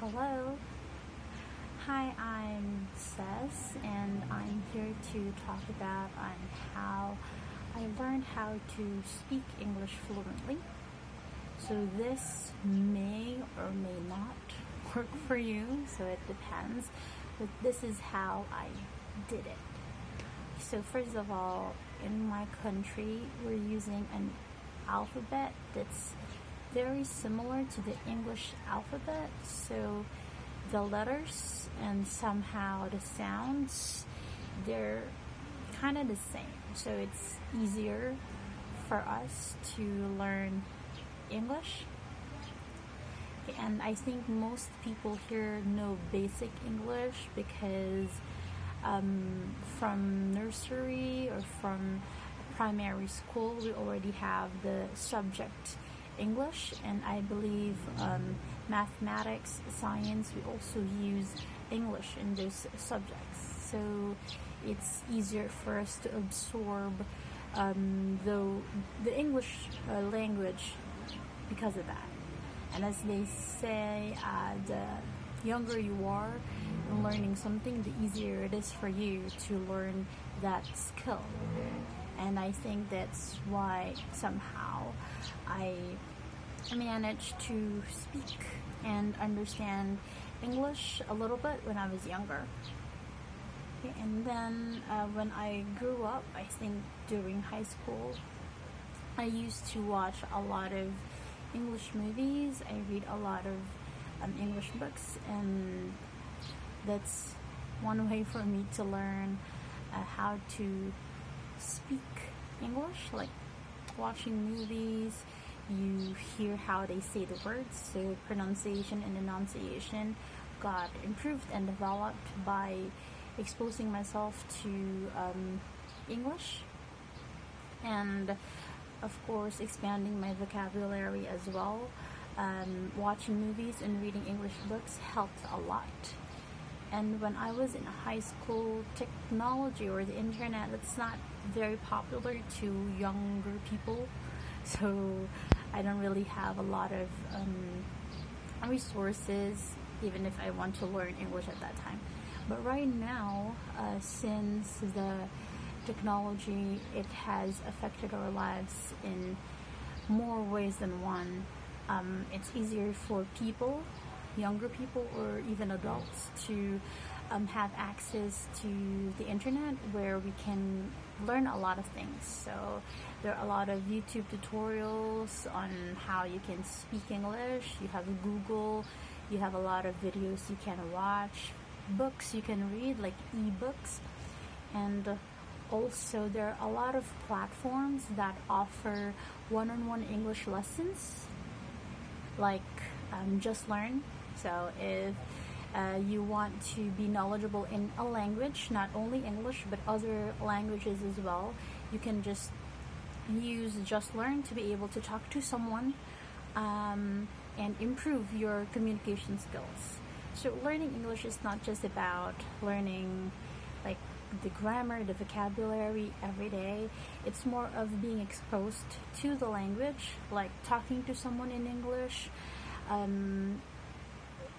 Hello. Hi, I'm Cess, and I'm here to talk about how I learned how to speak English fluently. So this may or may not work for you, so it depends. But this is how I did it. So first of all, in my country, we're using an alphabet that's very similar to the English alphabet. So the letters and somehow the sounds, they're kind of the same. So it's easier for us to learn English. And I think most people here know basic English because from nursery or from primary school, we already have the subject English, and I believe mathematics, science, we also use English in those subjects. So it's easier for us to absorb the English language because of that. And as they say, the younger you are in learning something, the easier it is for you to learn that skill. And I think that's why somehow I managed to speak and understand English a little bit when I was younger. Okay, and then when I grew up, I think during high school, I used to watch a lot of English movies. I read a lot of English books, and that's one way for me to learn how to speak English, like watching movies. You hear how they say the words, so pronunciation and enunciation got improved and developed by exposing myself to English, and of course expanding my vocabulary as well. Watching movies and reading English books helped a lot. And when I was in high school, technology or the internet, it's not very popular to younger people. So I don't really have a lot of resources, even if I want to learn English at that time. But right now, since the technology, it has affected our lives in more ways than one. It's easier for people, younger people or even adults, to have access to the internet where we can learn a lot of things. So there are a lot of YouTube tutorials on how you can speak English. You have Google, you have a lot of videos you can watch, books you can read like ebooks, and also there are a lot of platforms that offer one-on-one English lessons, like Just Learn. So if you want to be knowledgeable in a language, not only English but other languages as well, you can just use Just Learn to be able to talk to someone and improve your communication skills. So learning English is not just about learning like the grammar, the vocabulary every day. It's more of being exposed to the language, like talking to someone in English.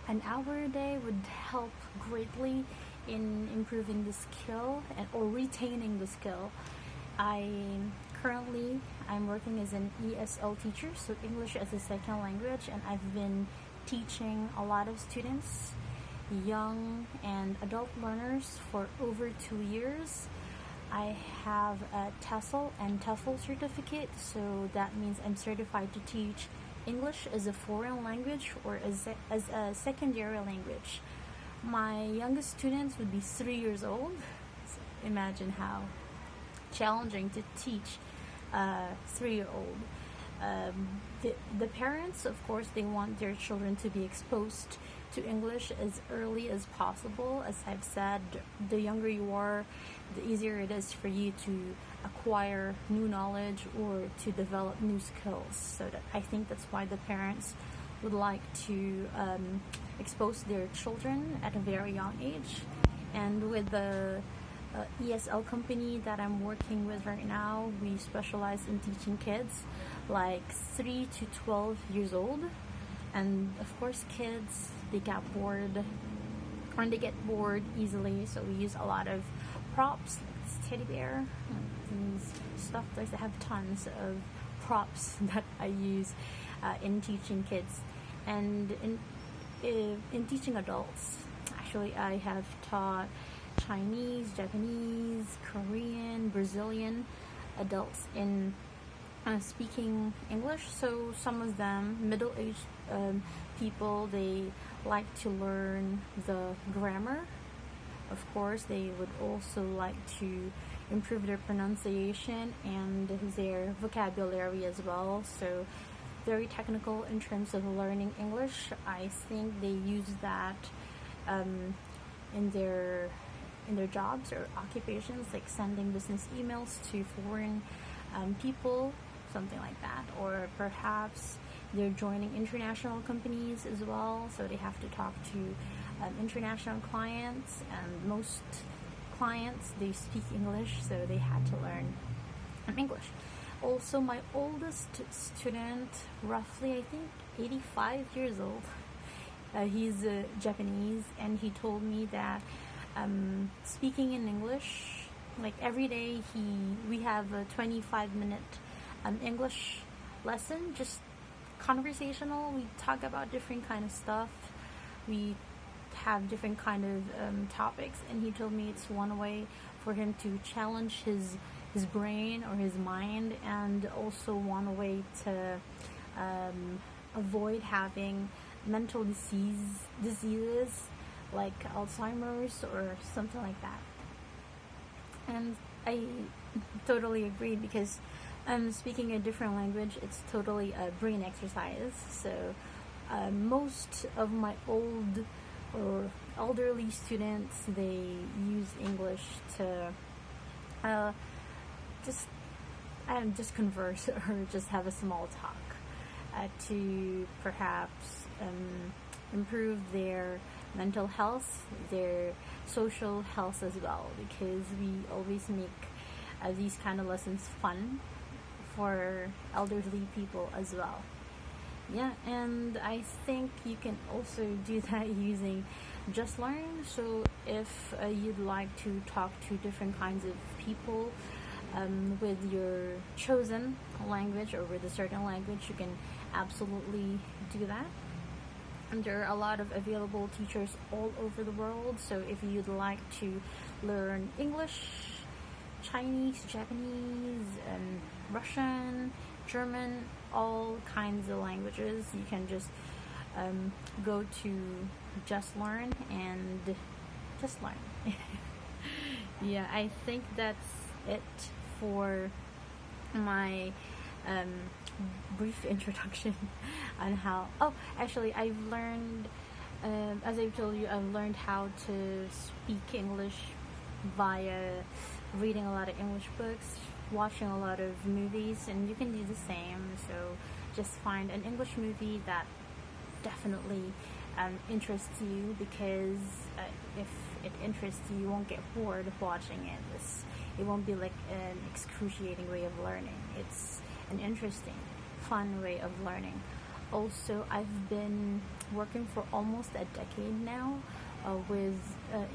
An hour a day would help greatly in improving the skill or retaining the skill. I'm working as an ESL teacher, so English as a second language, and I've been teaching a lot of students, young and adult learners, for over 2 years. I have a TESOL and TOEFL certificate, so that means I'm certified to teach English as a foreign language or as a secondary language. My youngest students would be 3 years old. So imagine how challenging to teach a 3-year-old. The parents, of course, they want their children to be exposed to English as early as possible. As I've said, the younger you are, the easier it is for you to acquire new knowledge or to develop new skills. So I think that's why the parents would like to expose their children at a very young age. And with the ESL company that I'm working with right now, we specialize in teaching kids like 3 to 12 years old. And of course, kids, they get bored, or they get bored easily, so we use a lot of props like this teddy bear, these stuff. I have tons of props that I use in teaching kids, and in teaching adults. Actually, I have taught Chinese, Japanese, Korean, Brazilian adults in speaking English. So some of them, middle-aged people, they like to learn the grammar. Of course, they would also like to improve their pronunciation and their vocabulary as well. So very technical in terms of learning English. I think they use that in their jobs or occupations, like sending business emails to foreign people, something like that. Or perhaps they're joining international companies as well, so they have to talk to international clients, and most clients, they speak English, so they had to learn English. Also, my oldest student, roughly I think 85 years old, he's Japanese, and he told me that speaking in English, like every day we have a 25-minute English lesson, just conversational. We talk about different kind of stuff, we have different kind of topics, and he told me it's one way for him to challenge his brain or his mind, and also one way to avoid having mental diseases like Alzheimer's or something like that. And I totally agree, because speaking a different language, it's totally a brain exercise. So most of my old or elderly students, they use English to just converse or just have a small talk to perhaps improve their mental health, their social health as well, because we always make these kind of lessons fun for elderly people as well. Yeah, and I think you can also do that using Just Learn. So if you'd like to talk to different kinds of people with your chosen language or with a certain language, you can absolutely do that. And there are a lot of available teachers all over the world. So if you'd like to learn English, Chinese, Japanese, Russian, German, all kinds of languages, you can just go to Just Learn and just learn. Yeah, I think that's it for my brief introduction on how. Oh, actually, I've learned, as I've told you, I've learned how to speak English via reading a lot of English books, watching a lot of movies, and you can do the same. So just find an English movie that definitely interests you, because if it interests you, you won't get bored of watching it. It won't be like an excruciating way of learning. It's an interesting, fun way of learning. Also, I've been working for almost a decade now with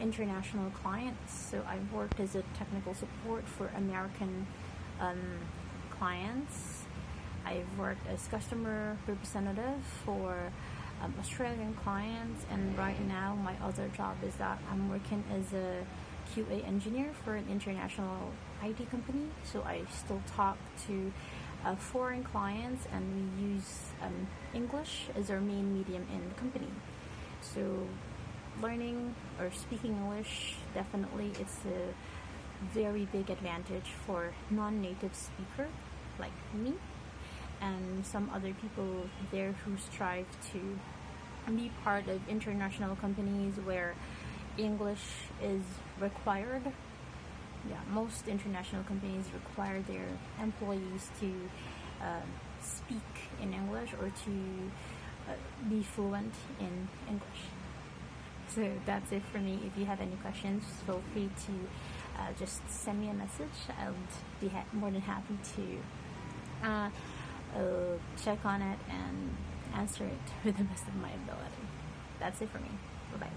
international clients. So I've worked as a technical support for American clients. I've worked as customer representative for Australian clients, and right now my other job is that I'm working as a QA engineer for an international IT company. So I still talk to foreign clients, and we use English as our main medium in the company. So learning or speaking English, definitely it's a very big advantage for non-native speaker like me and some other people there who strive to be part of international companies where English is required. Yeah, most international companies require their employees to speak in English or to be fluent in English. So that's it for me. If you have any questions, feel free to just send me a message. I'll be more than happy to check on it and answer it with the best of my ability. That's it for me. Bye bye.